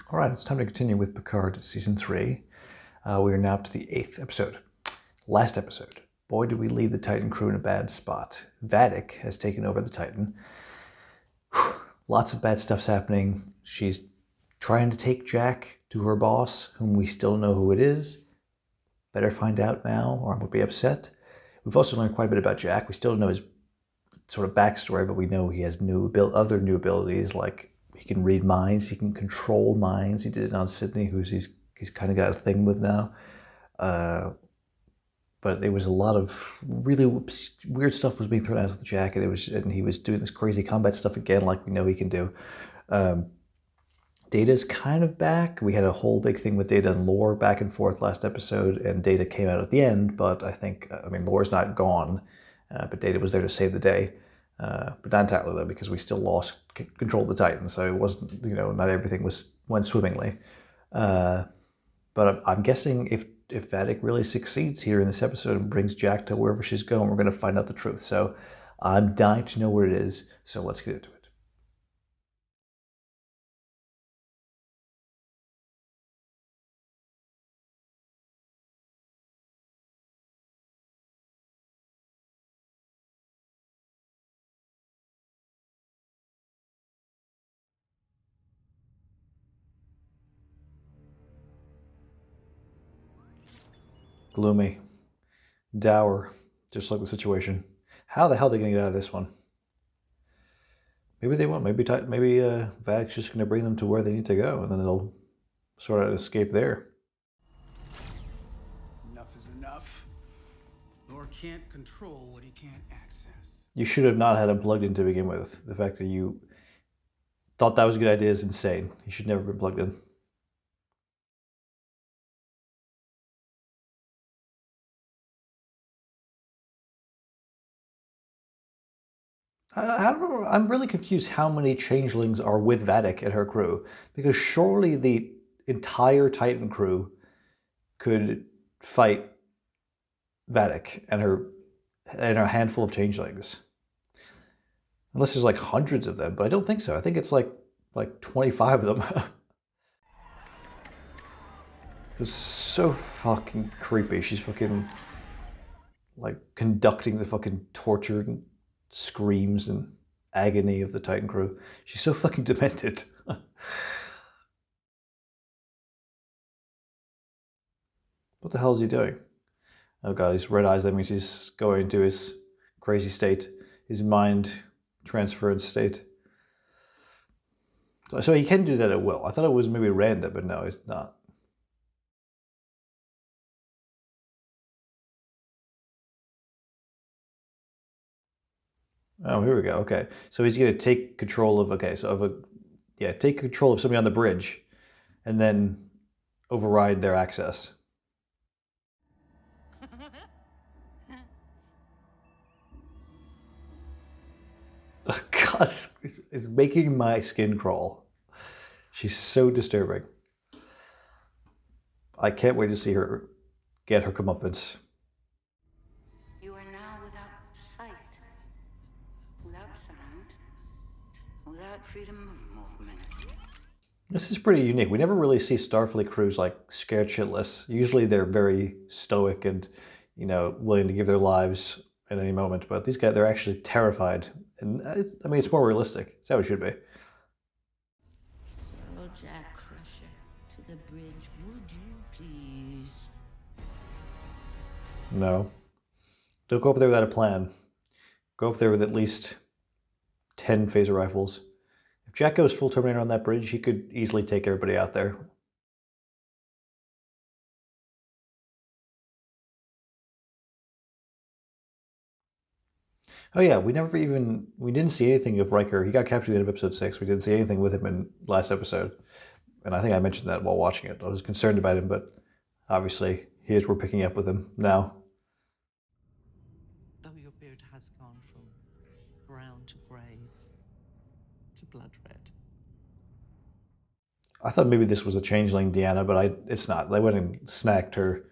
All right, it's time to continue with Picard Season 3. We are now up to the 8th episode. Last episode. Boy, did we leave the Titan crew in a bad spot. Vadic has taken over the Titan. Lots of bad stuff's happening. She's trying to take Jack to her boss, whom we still know who it is. Better find out now, or we'll be upset. We've also learned quite a bit about Jack. We still don't know his sort of backstory, but we know he has other new abilities, like he can read minds, he can control minds. He did it on Sydney, who's he's kind of got a thing with now. But there was a lot of really weird stuff was being thrown out of the jacket. And he was doing this crazy combat stuff again, like we know he can do. Data's kind of back. We had a whole big thing with Data and Lore back and forth last episode, and Data came out at the end. But I think, Lore's not gone, but Data was there to save the day. But not entirely though, because we still lost control of the Titan, so it wasn't, not everything went swimmingly. But I'm guessing if Vadic really succeeds here in this episode and brings Jack to wherever she's going, we're going to find out the truth. So I'm dying to know what it is. So let's get into it. Gloomy. Dour. Just like the situation. How the hell are they going to get out of this one? Maybe they won't. Maybe Vadic's just going to bring them to where they need to go, and then they'll sort of escape there. Enough is enough. Lord can't control what he can't access. You should have not had him plugged in to begin with. The fact that you thought that was a good idea is insane. He should never have been plugged in. I don't know. I'm really confused how many changelings are with Vadic and her crew, because surely the entire Titan crew could fight Vadic and a handful of changelings. Unless there's like hundreds of them, but I don't think so. I think it's like 25 of them. This is so fucking creepy. She's fucking like conducting the fucking torture and screams and agony of the Titan crew. She's so fucking demented. What the hell is he doing? Oh god, his red eyes. That means he's going into his crazy state, his mind transference state. So he can do that at will. I thought it was maybe random, but no, it's not. Oh, here we go. Okay, so he's going to take control of. Okay, so take control of somebody on the bridge, and then override their access. Oh, God, it's making my skin crawl. She's so disturbing. I can't wait to see her get her comeuppance. You are now without sight, without sound, without freedom of movement. This is pretty unique. We never really see Starfleet crews like scared shitless. Usually they're very stoic and, willing to give their lives at any moment. But these guys, they're actually terrified. And it's more realistic. It's how it should be. So, Jack Crusher, to the bridge, would you please? No. Don't go up there without a plan. Go up there with at least 10 phaser rifles. If Jack goes full Terminator on that bridge, he could easily take everybody out there. Oh yeah, we didn't see anything of Riker. He got captured at the end of episode 6. We didn't see anything with him in last episode. And I think I mentioned that while watching it. I was concerned about him, but obviously we're picking up with him now. Though your beard has gone from brown to grey to blood red. I thought maybe this was a changeling Deanna, but it's not. They went and snagged her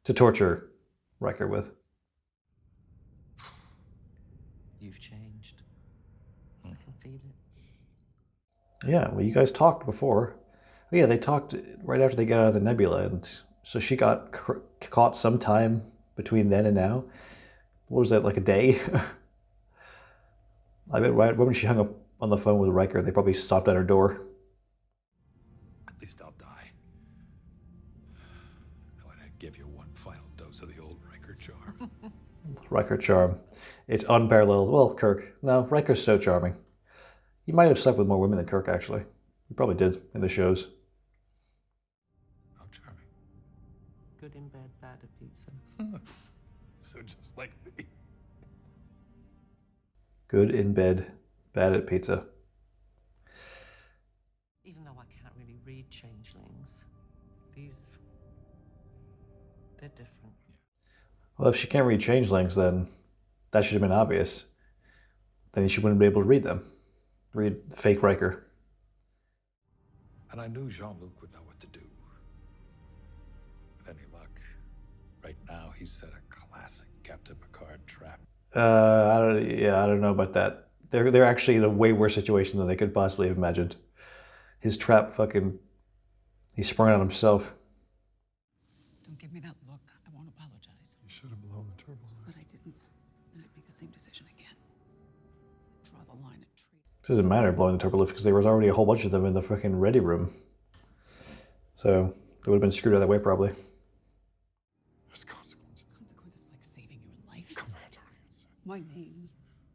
to torture Riker with. You've changed. I can feel it. Yeah, well, you guys talked before. Oh, yeah, they talked right after they got out of the nebula, and so she got caught sometime between then and now. What was that, like a day? I bet right when she hung up on the phone with Riker, they probably stopped at her door. At least I'll die. Knowing I give you one final dose of the old Riker charm. Riker charm. It's unparalleled. Well, Kirk. No, Riker's so charming. He might have slept with more women than Kirk, actually. He probably did in the shows. How charming. Good in bed, bad at pizza. So just like me. Good in bed, bad at pizza. Even though I can't really read changelings, they're different. Well, if she can't read changelings, then that should have been obvious. Then she wouldn't be able to read them. Read fake Riker. And I knew Jean-Luc would know what to do. With any luck, right now he's set a classic Captain Picard trap. I don't know about that. They're actually in a way worse situation than they could possibly have imagined. His trap he sprung it on himself. Don't give me that look. I won't apologize. You should have blown the turbo light. But I didn't. And I'd make the same decision again. Draw the line at treason. It doesn't matter blowing the turbo lift because there was already a whole bunch of them in the fucking ready room. So they would have been screwed out of that way probably. There's consequences. Consequences like saving your life. Commander, it's... My name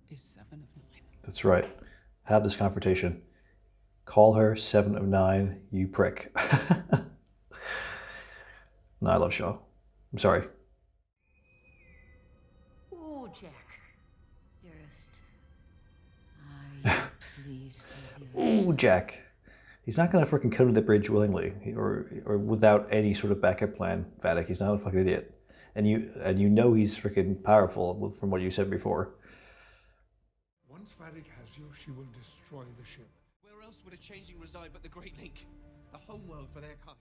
is 7 of 9. That's right. Have this confrontation. Call her 7 of 9, you prick. No, I love Shaw. I'm sorry. Oh, Jack. Dearest, are you pleased with you? Ooh, Jack. He's not going to freaking come to the bridge willingly or without any sort of backup plan, Vadic. He's not a fucking idiot. And you know he's freaking powerful from what you said before. Once Vadic has you, she will destroy the ship. Where else would a changing reside but the Great Link? A homeworld for their kind.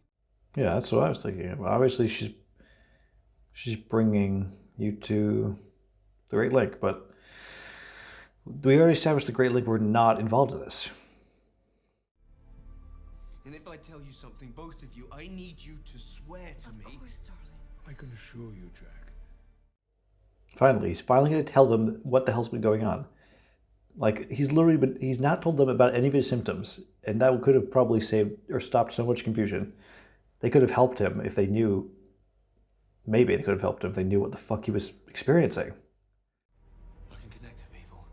Yeah, that's what I was thinking. Obviously, she's bringing you to the Great Link, but we already established the Great Link were not involved in this. And if I tell you something, both of you, I need you to swear to me. Of course, darling. I can assure you, Jack. Finally, he's finally going to tell them what the hell's been going on. Like, he's not told them about any of his symptoms, and that could have probably saved or stopped so much confusion. They could have helped him if they knew. Maybe they could have helped him if they knew what the fuck he was experiencing. I can connect to people.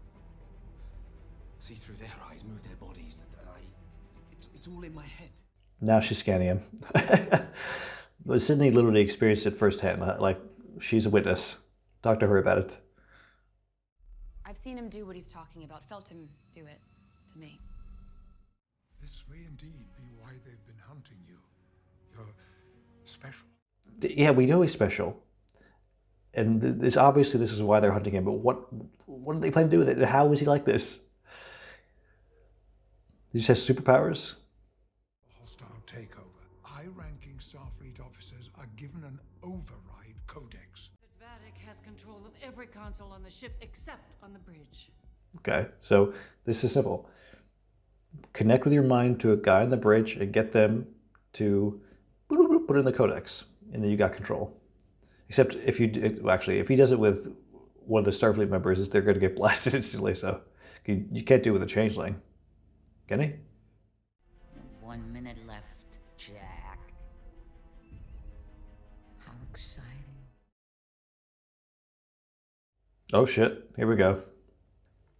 See through their eyes, move their bodies. It's all in my head. Now she's scanning him. But Sydney literally experienced it firsthand. Like, she's a witness. Talk to her about it. I've seen him do what he's talking about, felt him do it to me. This may indeed be why they've been hunting you. You're special. Yeah, we know he's special. And obviously this is why they're hunting him, but what do they plan to do with it? How is he like this? He just has superpowers? Hostile takeover. High-ranking Starfleet officers are given an override codex. But Vadic has control of every console on the ship except on the bridge. Okay, so this is simple. Connect with your mind to a guy on the bridge and get them to put it in the codex, and then you got control. Except if if he does it with one of the Starfleet members, they're going to get blasted instantly, so you can't do it with a changeling. Can he? 1 minute left, Jack. How exciting. Oh shit, here we go.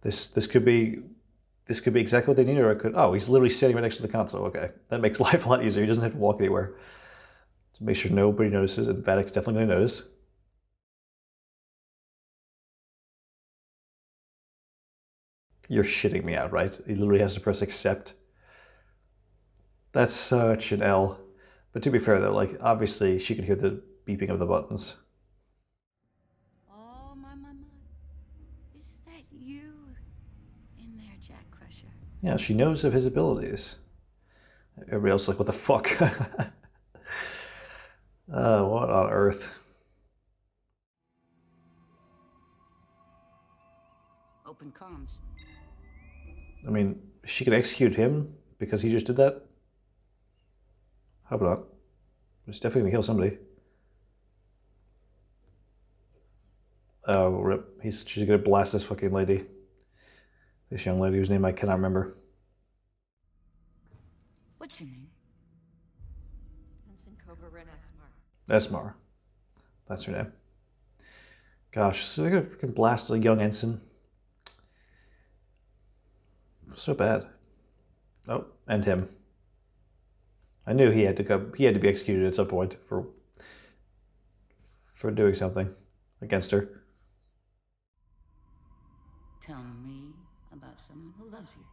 This could be exactly what they need, or it could... Oh, he's literally standing right next to the console. Okay, that makes life a lot easier. He doesn't have to walk anywhere. To make sure nobody notices, and Vadic's definitely going to notice. You're shitting me out, right? He literally has to press accept. That's such an L. But to be fair, though, like, obviously she can hear the beeping of the buttons. Oh, my. Is that you in there, Jack Crusher? Yeah, she knows of his abilities. Everybody else is like, what the fuck? What on earth? Open comms. I mean, she could execute him because he just did that. How about not? He's definitely gonna kill somebody. Oh, rip. She's gonna blast this fucking lady. This young lady whose name I cannot remember. What's your name? Esmar. That's her name. Gosh, so they're gonna freaking blast a young ensign. So bad. Oh, and him. I knew he had to go. He had to be executed at some point for doing something against her. Tell me about someone who loves you.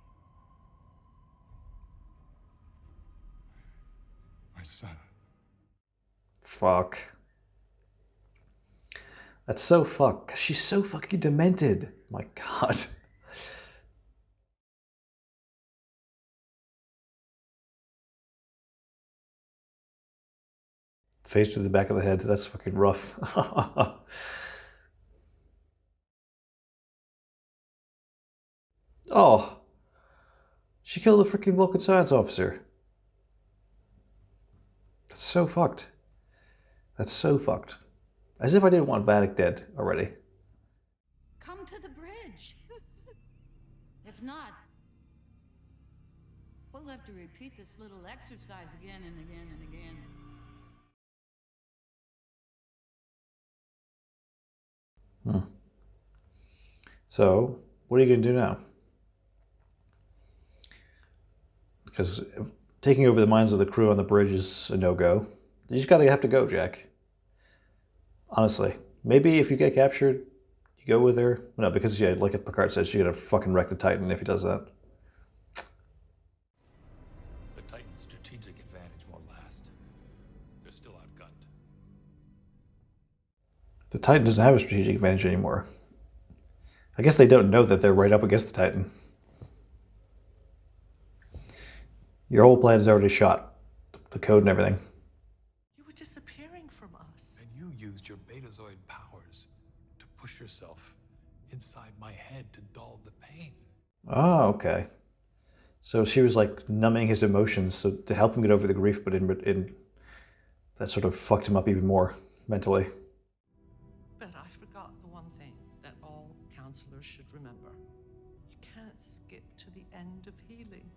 My son. Fuck. That's so fuck. She's so fucking demented. My God. Face to the back of the head. That's fucking rough. Oh. She killed the freaking Vulcan science officer. That's so fucked. That's so fucked. As if I didn't want Vadic dead already. Come to the bridge. If not, we'll have to repeat this little exercise again and again and again. So, what are you going to do now? Because taking over the minds of the crew on the bridge is a no-go. You just have to go, Jack. Honestly. Maybe if you get captured, you go with her. No, because yeah, like Picard said, she's going to fucking wreck the Titan if he does that. The Titan's strategic advantage won't last. They're still outgunned. The Titan doesn't have a strategic advantage anymore. I guess they don't know that they're right up against the Titan. Your whole plan is already shot. The code and everything. You were disappearing from us. And you used your Betazoid powers to push yourself inside my head to dull the pain. Oh, okay. So she was like numbing his emotions so to help him get over the grief, but in that sort of fucked him up even more mentally. But I forgot the one thing that all counselors should remember. You can't skip to the end of healing.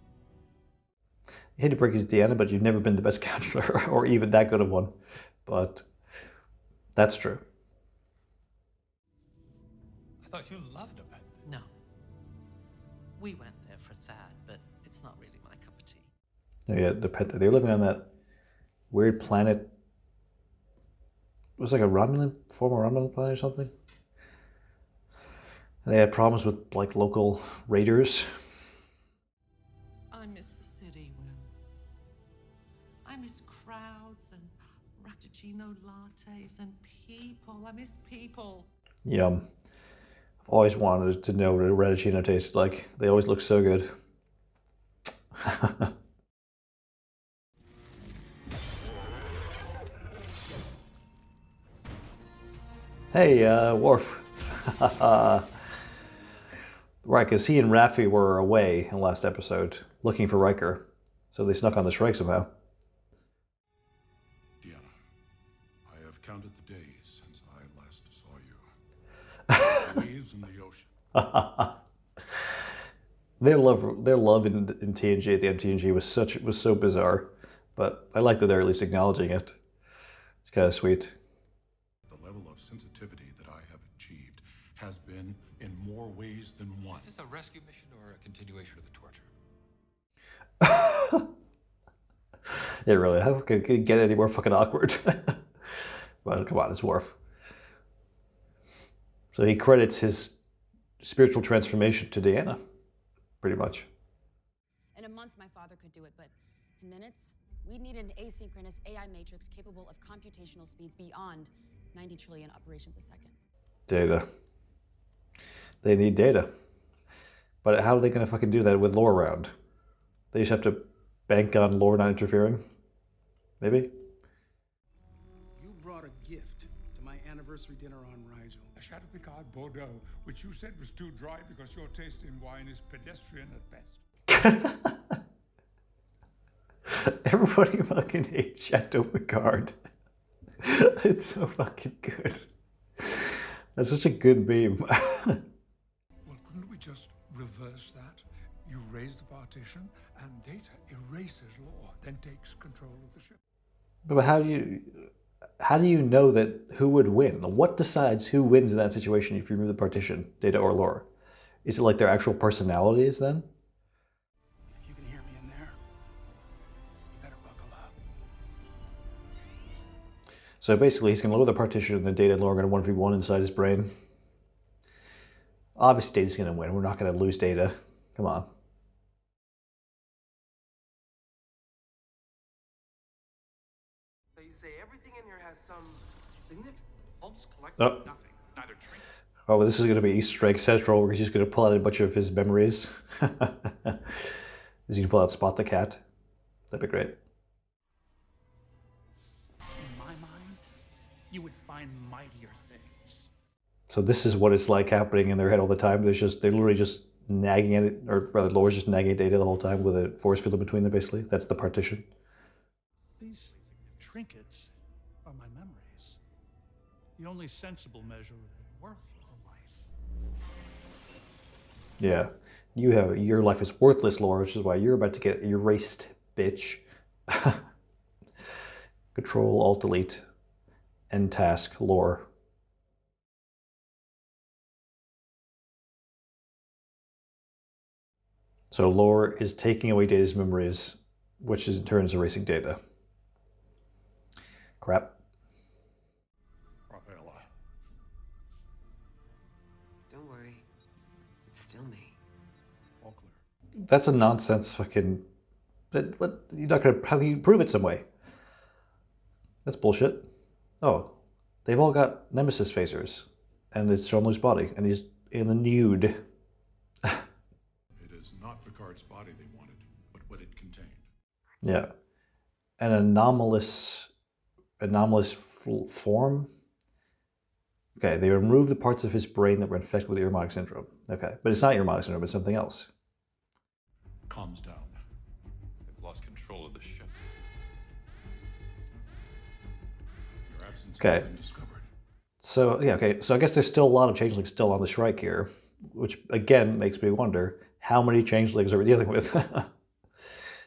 I hate to break it to Deanna, but you've never been the best counselor or even that good of one. But that's true. I thought you loved Nepenthe. No. We went there for that, but it's not really my cup of tea. Oh, yeah, they're living on that weird planet. It was like a former Romulan planet or something. And they had problems with like local raiders. I miss the city, Will. I miss crowds and Rappuccino lattes and people. I miss people. Yum. I've always wanted to know what a Radicchino tastes like. They always look so good. Hey, Worf. Right, because he and Raffi were away in the last episode, looking for Riker. So they snuck on the strike somehow. Deanna, I have counted the days since I last saw you. The waves in the ocean. Their love in TNG at the end of TNG was so bizarre, but I like that they're at least acknowledging it. It's kind of sweet. The level of sensitivity that I have achieved has been in more ways than one. Is this a rescue mission or a continuation of the torture? Yeah, really. How could it get any more fucking awkward? Well, come on, it's Worf. So he credits his spiritual transformation to Deanna, pretty much. In a month, my father could do it, but in minutes, we need an asynchronous AI matrix capable of computational speeds beyond 90 trillion operations a second. Data. They need data. But how are they going to fucking do that with lore around? They just have to bank on lore not interfering? Maybe? You brought a gift to my anniversary dinner on Rigel. A Chateau Picard Bordeaux, which you said was too dry because your taste in wine is pedestrian at best. Everybody fucking hates Chateau Picard. It's so fucking good. That's such a good meme. Well, couldn't we just reverse that? You raise the partition, and Data erases law, then takes control of the ship. But how do you know that who would win? What decides who wins in that situation if you remove the partition, Data or Lore? Is it like their actual personalities then? If you can hear me in there, you better buckle up. So basically, he's going to lower the partition, and then Data and Lore are going to 1v1 inside his brain. Obviously, Data's going to win. We're not going to lose Data. Come on. So you say everything in here has some significance. Holmes collected Oh. nothing, neither drink. Oh, well, this is going to be Easter egg central, where he's just going to pull out a bunch of his memories. Is he going to pull out Spot the cat? That'd be great. In my mind, you would find mightier things. So this is what it's like happening in their head all the time. They're literally just nagging at it, or rather, Lore's just nagging at Data the whole time with a force field in between them, basically. That's the partition. These trinkets are my memories. The only sensible measure of the worth of a life. Yeah. Your life is worthless, Lore, which is why you're about to get erased, bitch. Control, Alt, Delete, End task, Lore. So Lore is taking away Data's memories, which is in turn is erasing Data. Crap. Rafaela. Don't worry. It's still me. All clear. That's a nonsense fucking... But what? You're not gonna... How can you prove it some way? That's bullshit. Oh. They've all got Nemesis phasers. And it's Jean-Luc's body. And he's in the nude. It is not Picard's body they wanted, but what it contained. Yeah. An anomalous form? Okay, they removed the parts of his brain that were infected with Ironic syndrome. Okay, but it's not Ironic syndrome, it's something else. Calms down. They've lost control of the ship. Your absence Okay. has been discovered. So, yeah, okay, so I guess there's still a lot of changelings still on the Shrike here, which again makes me wonder how many changelings are we dealing with?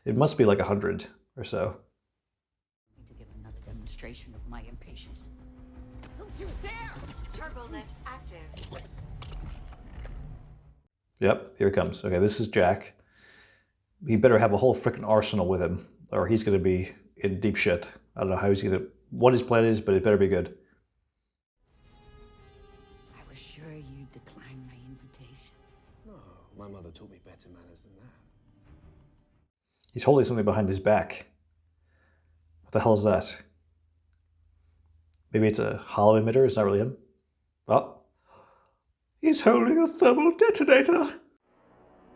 It must be like 100 or so. Need to give another demonstration of my impatience. Don't you dare! Turbo lift active. Yep, here he comes. Okay, this is Jack. He better have a whole freaking arsenal with him, or he's going to be in deep shit. I don't know how he's going to... what his plan is, but it better be good. I was sure you'd decline my invitation. No, my mother taught me better manners than that. He's holding something behind his back. What the hell is that? Maybe it's a hollow emitter? It's not really him. Oh. He's holding a thermal detonator!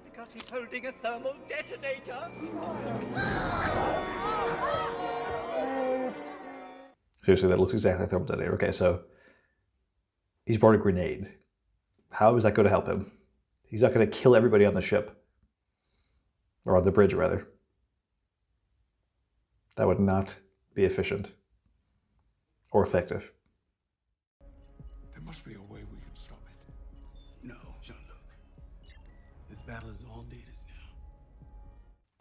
Because he's holding a thermal detonator. Seriously, that looks exactly like a thermal detonator. Okay, so he's brought a grenade. How is that going to help him? He's not going to kill everybody on the ship. Or on the bridge, rather. That would not be efficient. Or effective. There must be a way we can stop it. No, Jean-Luc. This battle is all Data's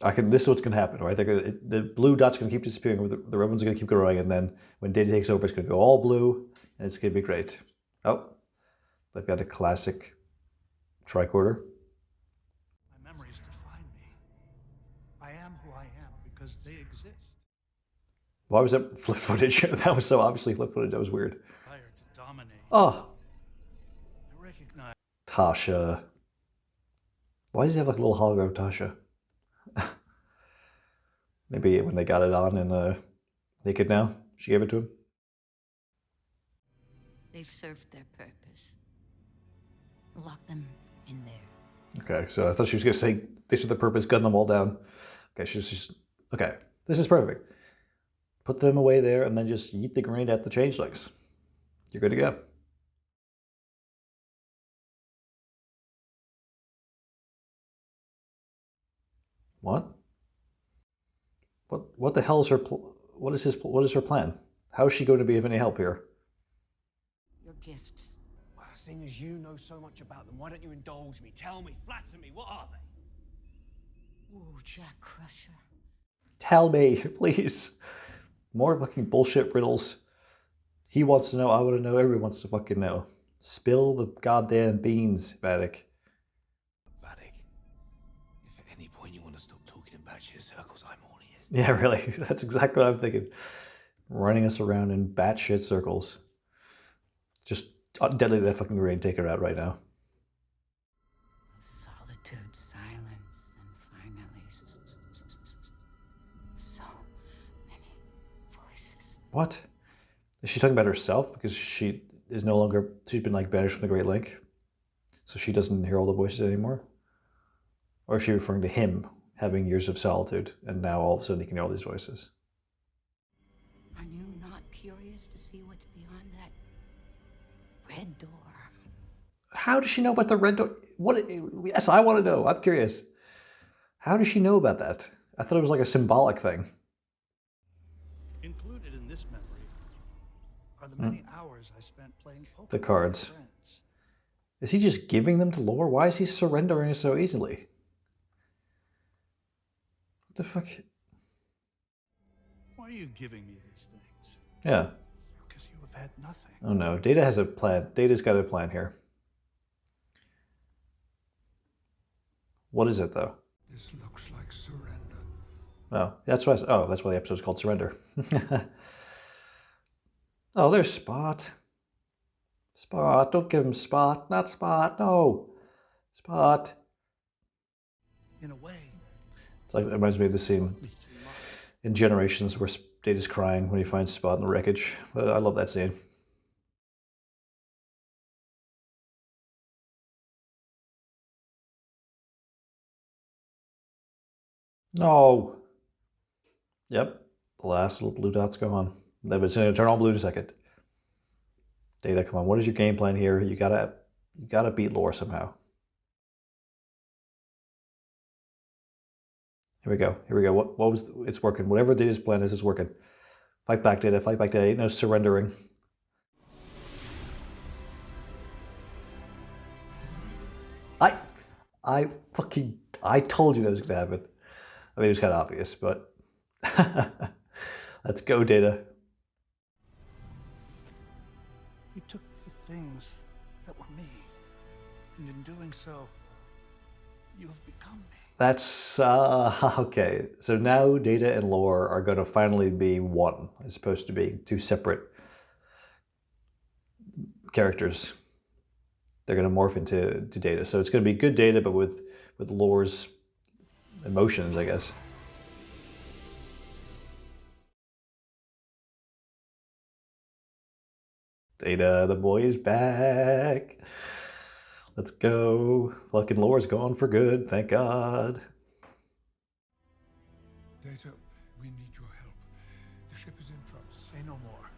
now. This is what's going to happen, right? The blue dot's going to keep disappearing, the red one's going to keep growing, and then when Data takes over, it's going to go all blue, and it's going to be great. Oh, they've got a classic tricorder. My memories define me. I am who I am because they exist. Why was that flip footage? That was so obviously flip footage. That was weird. Desire to dominate. Oh, I recognize. Tasha. Why does he have like a little hologram of Tasha? Maybe when they got it on in Naked Now, she gave it to him. They've served their purpose. Lock them in there. Okay, so I thought she was going to say, they served the purpose, gun them all down. Okay, she's just, okay, this is perfect. Put them away there and then just yeet the grenade at the changelings. You're good to go. What? What the hell is her? What is her plan? How is she going to be of any help here? Your gifts. Well, seeing as you know so much about them, why don't you indulge me? Tell me, flatter me, what are they? Ooh, Jack Crusher. Tell me, please. More fucking bullshit riddles. He wants to know, I want to know, everyone wants to fucking know. Spill the goddamn beans, Vadic. Vadic, if at any point you want to stop talking in batshit circles, I'm all ears. Yeah, really. That's exactly what I'm thinking. Running us around in batshit circles. Just deadly that fucking grade. Take her out right now. Solitude, silence, then finally so many voices. What? Is she talking about herself? Because she is no longer, she's been like banished from the Great Lake. So she doesn't hear all the voices anymore? Or is she referring to him having years of solitude and now all of a sudden he can hear all these voices? Are you not curious to see what's beyond that red door? How does she know about the red door? What? Yes, I want to know. I'm curious. How does she know about that? I thought it was like a symbolic thing. Included in this memory are the many hours I spent playing poker The with cards. my friends. Is he just giving them to Lore? Why is he surrendering so easily? What the fuck? Why are you giving me these things? Yeah. Because you have had nothing. Oh no, Data has a plan. Data's got a plan here. What is it though? This looks like surrender. Oh, that's why. That's why the episode's called Surrender. Oh, there's Spot. Spot, don't give him Spot. Not Spot. No, Spot. In a way, It's like it reminds me of the scene in Generations where Data's crying when he finds Spot in the wreckage. But I love that scene. No. Yep. The last little blue dot's gone. It's going to turn all blue in a second. Data, come on. What is your game plan here? You gotta beat Lore somehow. Here we go. Here we go. What was it's working? Whatever Data's plan is working. Fight back, Data. Fight back, Data. Ain't no surrendering. I told you that was gonna happen. I mean, it was kind of obvious, but let's go, Data. you took the things that were me, and in doing so, you have become me. That's okay. So now Data and Lore are going to finally be one, as opposed to being two separate characters. They're going to morph into Data. So it's going to be good Data, but with Lore's emotions, I guess. Data, the boy is back. Let's go. Fucking Lore's gone for good, thank God. Data, we need your help. The ship is in trouble. Say no more.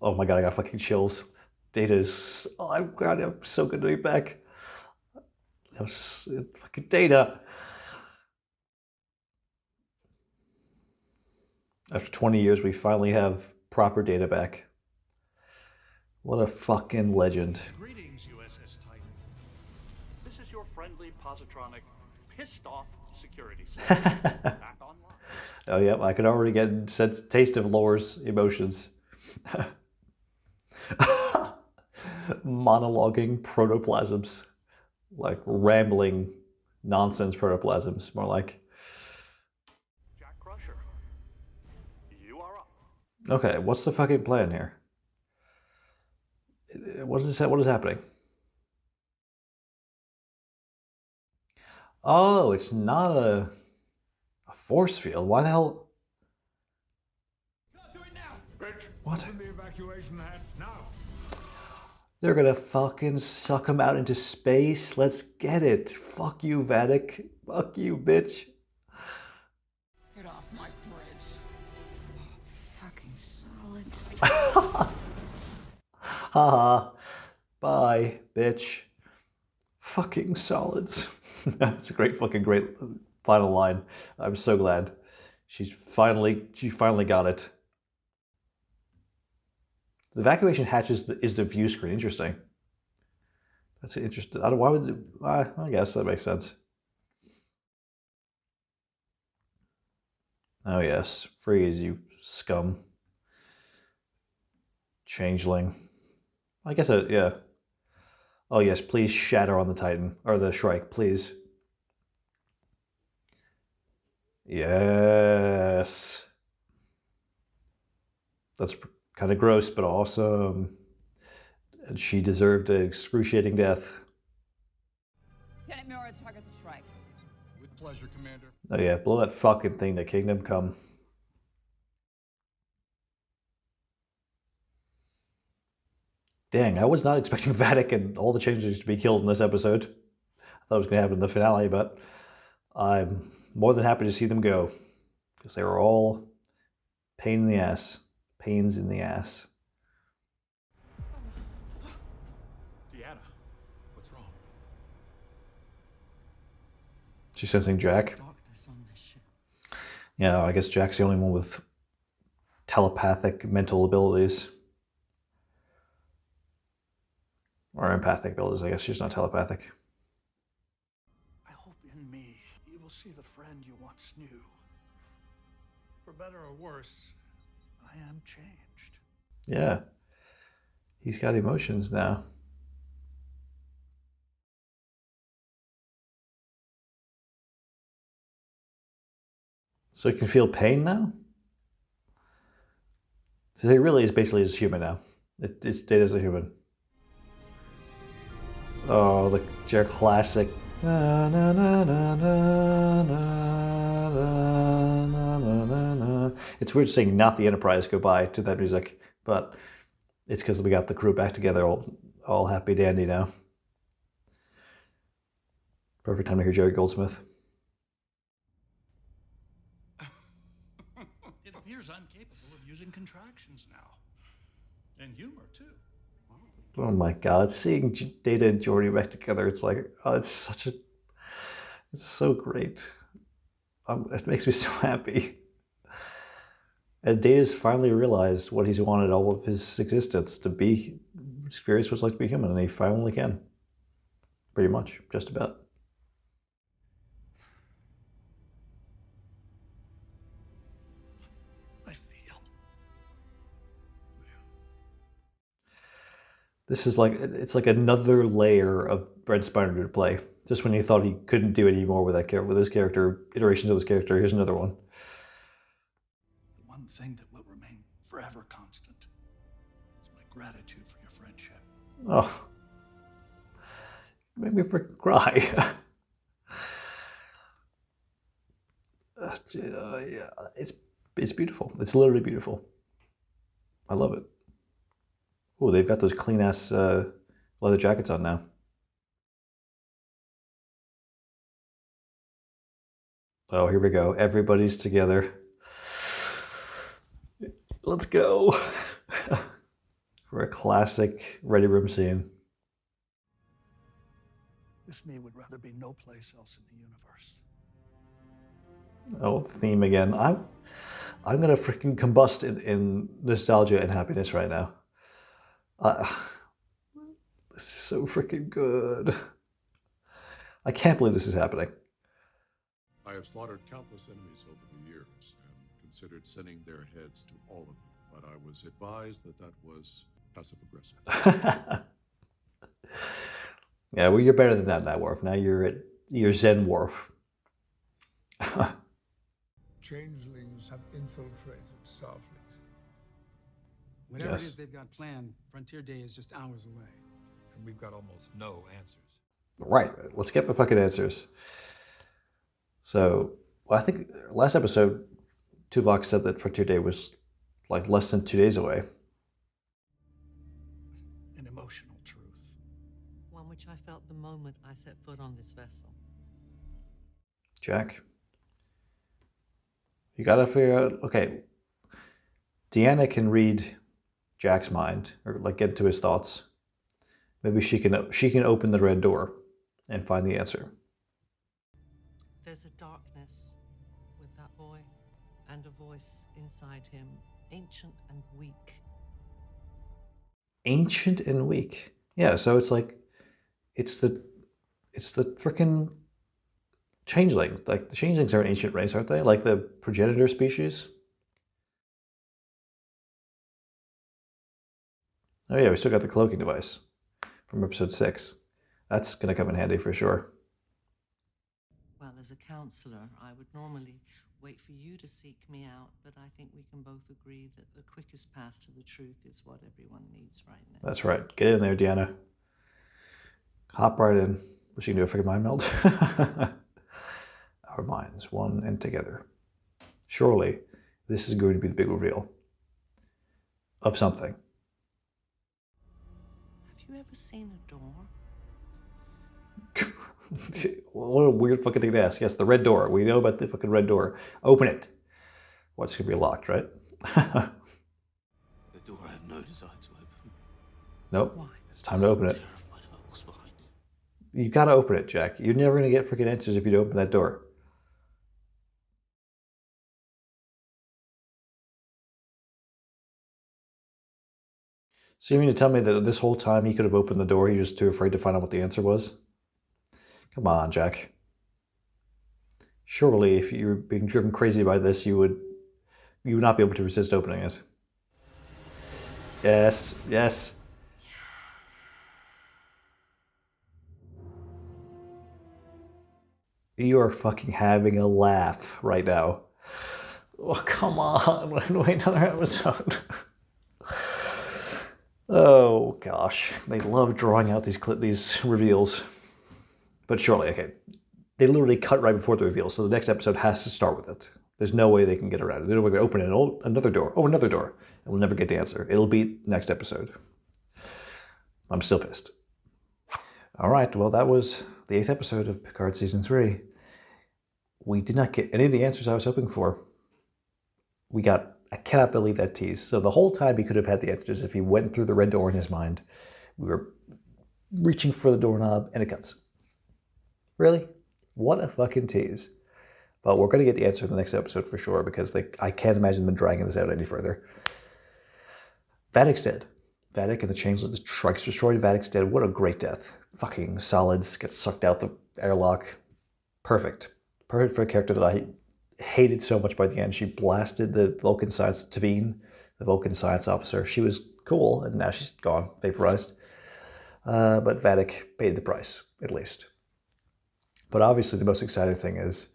Oh my God, I got fucking chills. Data's, oh I'm glad, I'm so good to be back. That was fucking Data. After 20 years, we finally have proper Data back. What a fucking legend. Greetings, USS Titan. This is your friendly positronic, pissed off security system. Back online. Oh yeah, I can already get a taste of Lore's emotions. Monologuing protoplasms. Like rambling nonsense protoplasms, more like. Jack Crusher, you are up. Okay, what's the fucking plan here? What is this? What is happening? Oh, it's not a force field. Why the hell? Do it now! Rich, What? open the evacuation hatch now. They're gonna fucking suck him out into space. Let's get it. Fuck you, Vadic. Fuck you, bitch. Get off my bridge. Fucking solid. Haha. Bye, bitch. Fucking solids. It's a great final line. I'm so glad. She finally got it. The evacuation hatch is the view screen. Interesting. That's interesting. Why would I guess that makes sense. Oh yes, freeze, you scum. Changeling. I guess yeah. Oh yes, please shatter on the Titan or the Shrike, please. Yes. That's kind of gross, but awesome. And she deserved an excruciating death. Lieutenant Mura, target the Shrike. With pleasure, Commander. Oh yeah, blow that fucking thing to Kingdom Come. Dang, I was not expecting Vadic and all the changes to be killed in this episode. I thought it was going to happen in the finale, but I'm more than happy to see them go. Because they were all pains in the ass. Deanna, what's wrong? She's sensing Jack. Yeah, I guess Jack's the only one with telepathic mental abilities. Or empathic abilities, I guess she's not telepathic. I hope in me you will see the friend you once knew. For better or worse, I am changed. Yeah. He's got emotions now. So he can feel pain now? So he really is basically just human now. It's Data's a human. Oh, the classic. Na, na, na, na, na, na, na, na, na. It's weird seeing not the Enterprise go by to that music, but it's because we got the crew back together, all happy dandy now. Perfect time to hear Jerry Goldsmith. It appears I'm capable of using contractions now. And humor, too. Oh my god, seeing Data and Geordi back together, it's like, oh, it's so great. It makes me so happy. And Data's finally realized what he's wanted all of his existence, to experience what it's like to be human, and he finally can. Pretty much, just about. I feel. This is it's like another layer of Brent Spiner to play. Just when you thought he couldn't do any more with his character, iterations of his character, here's another one. The one thing that will remain forever constant is my gratitude for your friendship. Oh. Made me freaking cry. Yeah, it's beautiful. It's literally beautiful. I love it. Oh, they've got those clean ass leather jackets on now. Oh, here we go. Everybody's together. Let's go. For a classic ready room scene. This me would rather be no place else in the universe. Oh, theme again. I'm gonna freaking combust in nostalgia and happiness right now. This is so freaking good. I can't believe this is happening. I have slaughtered countless enemies over the years and considered sending their heads to all of you, but I was advised that that was passive-aggressive. Yeah, well, you're better than that now, Worf. Now you're Zen Worf. Changelings have infiltrated Starfleet. Whatever it is they've got planned, Frontier Day is just hours away. And we've got almost no answers. Right, let's get the fucking answers. So, well, I think last episode, Tuvok said that Frontier Day was like less than 2 days away. An emotional truth. One which I felt the moment I set foot on this vessel. Jack, you gotta figure out, okay, Deanna can read Jack's mind, or like get into his thoughts. Maybe she can open the red door. and find the answer. There's a darkness with that boy, and a voice inside him, ancient and weak. Ancient and weak. Yeah, so it's like, it's the freaking changeling. Like, the changelings are an ancient race, aren't they? Like the progenitor species. Oh yeah, we still got the cloaking device from episode 6. That's going to come in handy for sure. Well, as a counselor, I would normally wait for you to seek me out, but I think we can both agree that the quickest path to the truth is what everyone needs right now. That's right. Get in there, Deanna. Hop right in. Wish you can do a freaking mind meld. Our minds, one and together. Surely, this is going to be the big reveal of something. Have you ever seen a door? What a weird fucking thing to ask. Yes, the red door. We know about the fucking red door. Open it. Well, it's going to be locked, right? The door I have no desire to open. Nope. Why? It's time to open it. Terrified about what's behind it. You got to open it, Jack. You're never going to get freaking answers if you don't open that door. So you mean to tell me that this whole time he could have opened the door, he was just too afraid to find out what the answer was? Come on, Jack. Surely, if you were being driven crazy by this, you would not be able to resist opening it. Yes, yes. You are fucking having a laugh right now. Oh, come on. Wait another episode. Oh, gosh. They love drawing out these reveals. But surely, okay. They literally cut right before the reveal, so the next episode has to start with it. There's no way they can get around it. They're going to open it. Oh, another door. Oh, another door. And we'll never get the answer. It'll be next episode. I'm still pissed. All right, well, that was the 8th episode of Picard Season 3. We did not get any of the answers I was hoping for. I cannot believe that tease. So the whole time he could have had the answers if he went through the red door in his mind. We were reaching for the doorknob and it cuts. Really? What a fucking tease. But we're going to get the answer in the next episode for sure because I can't imagine them dragging this out any further. Vadic's dead. Vadic and the Changeling, the Shrike's destroyed. Vadic's dead. What a great death. Fucking solids get sucked out the airlock. Perfect. Perfect for a character that I hated so much by the end. She blasted the Vulcan science, Tavine, the Vulcan science officer. She was cool, and now she's gone, vaporized. But Vadic paid the price, at least. But obviously the most exciting thing is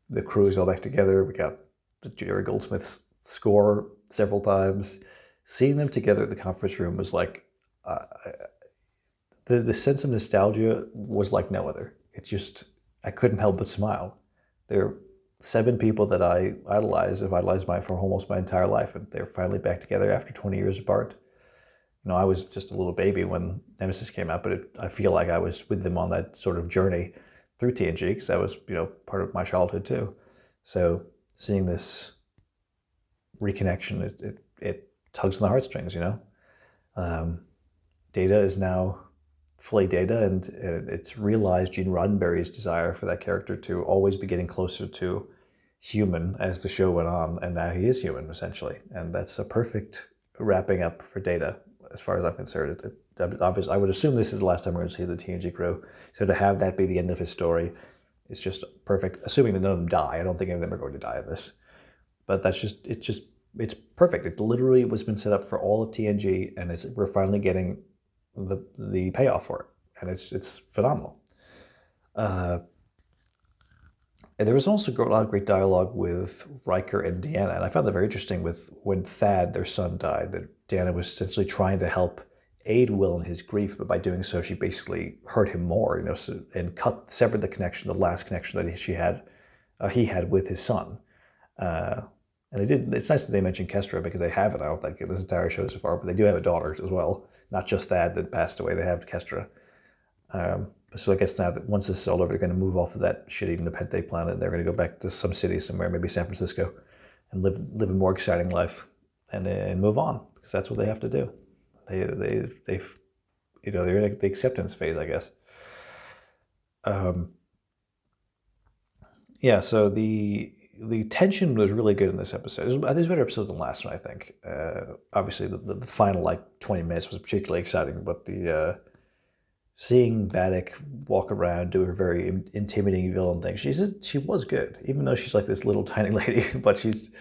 the crew is all back together. We got the Jerry Goldsmith's score several times. Seeing them together at the conference room was like, the sense of nostalgia was like no other. I couldn't help but smile. There are 7 people that I idolize. I've idolized for almost my entire life, and they're finally back together after 20 years apart. You know, I was just a little baby when Nemesis came out, but I feel like I was with them on that sort of journey through TNG, because that was, part of my childhood too. So seeing this reconnection, it tugs on the heartstrings, Data is now fully Data, and it's realized Gene Roddenberry's desire for that character to always be getting closer to human as the show went on, and now he is human, essentially. And that's a perfect wrapping up for Data, as far as I'm concerned. Obviously, I would assume this is the last time we're going to see the TNG crew, so to have that be the end of his story is just perfect, assuming that none of them die. I don't think any of them are going to die in this. But it's perfect. It literally was been set up for all of TNG, and we're finally getting the payoff for it, and it's phenomenal. And there was also a lot of great dialogue with Riker and Deanna, and I found that very interesting with when Thad, their son, died, that Deanna was essentially trying to help aid Will in his grief, but by doing so, she basically hurt him more, and severed the connection, the last connection that he had with his son. And it's nice that they mentioned Kestra, because they haven't, I don't think, in this entire show so far, but they do have a daughter as well. Not just that passed away, they have Kestra. So I guess now that once this is all over, they're going to move off of that shitty Nepenthe planet, and they're going to go back to some city somewhere, maybe San Francisco, and live a more exciting life, and move on, because that's what they have to do. They're in the acceptance phase, I guess. Yeah, so the tension was really good in this episode. I think it was a better episode than last one, I think. Obviously, the final, like, 20 minutes was particularly exciting, but the seeing Vadic walk around, do her very intimidating villain thing, she was good, even though she's like this little tiny lady, but she's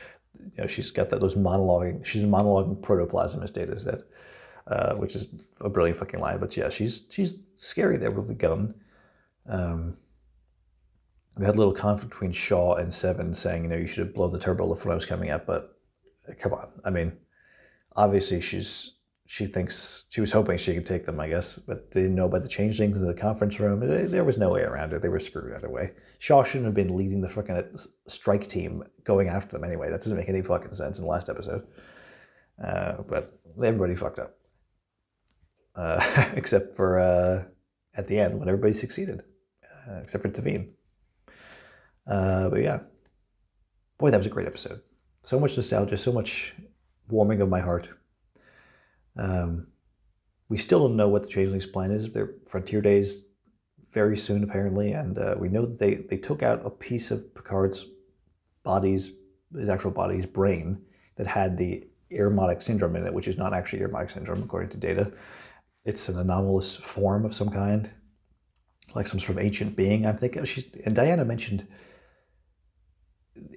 got those monologuing, she's monologuing protoplasm, as Data said, which is a brilliant fucking line, but yeah, she's scary there with the gun. We had a little conflict between Shaw and Seven saying, you should have blown the turbo lift when I was coming up, but come on. I mean, obviously she thinks, she was hoping she could take them, I guess, but they didn't know about the changelings in the conference room. There was no way around it. They were screwed either way. Shaw shouldn't have been leading the fucking strike team going after them anyway. That doesn't make any fucking sense in the last episode. But everybody fucked up. Except for at the end when everybody succeeded. Except for Tavine. But yeah, boy, that was a great episode. So much nostalgia, so much warming of my heart. We still don't know what the Changelings' plan is. Their Frontier Days very soon, apparently, and we know that they took out a piece of Picard's his actual body's brain that had the Irmotic syndrome in it, which is not actually Irmotic syndrome, according to Data. It's an anomalous form of some kind, like some sort of ancient being. I'm thinking and Diana mentioned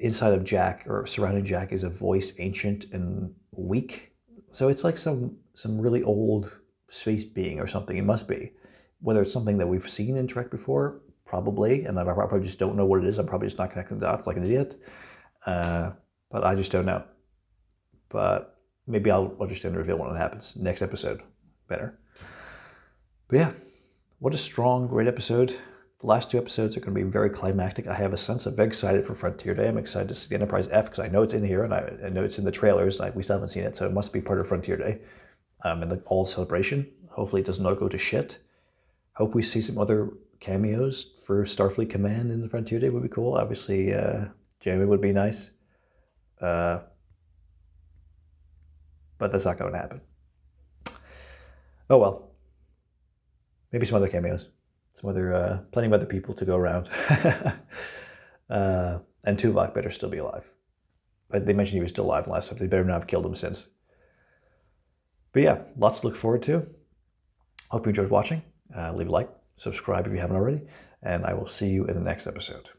inside of Jack or surrounding Jack is a voice ancient and weak. So it's like some really old space being or something. It must be. Whether it's something that we've seen in Trek before, probably, and I probably just don't know what it is. I'm probably just not connecting the dots like an idiot. But I just don't know. But maybe I'll understand the reveal when it happens. Next episode. Better. But yeah, what a strong, great episode. The last two episodes are going to be very climactic. I have a sense of very excited for Frontier Day. I'm excited to see the Enterprise F because I know it's in here and I know it's in the trailers. We still haven't seen it, so it must be part of Frontier Day. And the all celebration. Hopefully it does not go to shit. Hope we see some other cameos for Starfleet Command in the Frontier Day would be cool. Obviously, Jamie would be nice. But that's not going to happen. Oh well. Maybe some other cameos. Some other, plenty of other people to go around. And Tuvok better still be alive. But they mentioned he was still alive last time. They better not have killed him since. But yeah, lots to look forward to. Hope you enjoyed watching. Leave a like, subscribe if you haven't already, and I will see you in the next episode.